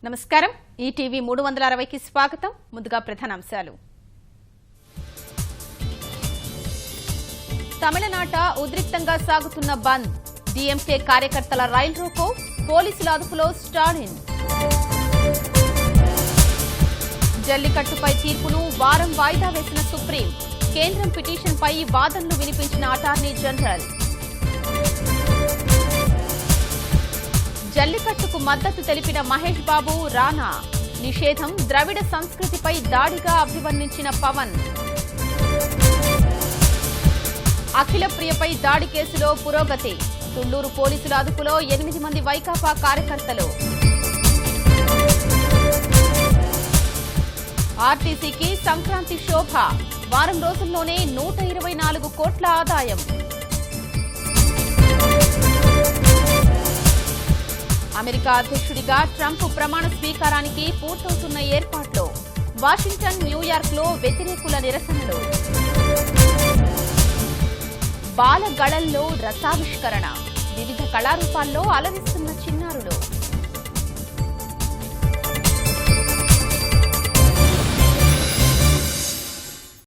నమస్కారం ఈటీవీ 360 కి స్వాగతం ముందుగా ప్రధానాంశాలు తమిళనాట ఉద్రిక్తంగా సాగుతున్న బంద్ డీఎంకే కార్యకర్తల రైల్ రోకో పోలీసుల అదుపులో స్టాలిన్ జల్లికట్టుపై తీర్పును వారం వాయిదా వేసిన సుప్రీం కేంద్రం పిటిషన్పై వాదనలు వినిపించిన అటార్నీ జనరల్ జల్లికట్టుకు మద్దతు తెలిపిన మహేష్ బాబు రానా నిషేధం ద్రవిడ సంస్కృతిపై దాడిగా అభివర్ణించిన పవన్ అఖిలప్రియపై దాడి కేసులో పురోగతి తుళ్లూరు పోలీసుల అదుపులో 8 మంది వైకాపా కార్యకర్తలు ఆర్టీసీకి సంక్రాంతి శోభ వారం రోజుల్లోనే 124 కోట్ల ఆదాయం అమెరికా అధ్యక్షుడిగా ట్రంప్ ప్రమాణ స్వీకారానికి పూర్తవుతున్న ఏర్పాట్లు వాషింగ్టన్ న్యూయార్క్లో వ్యతిరేకుల నిరసనలు బాలగళల్లో రసావిష్కరణ వివిధ కళారూపాల్లో అలరిస్తున్న చిన్నారులు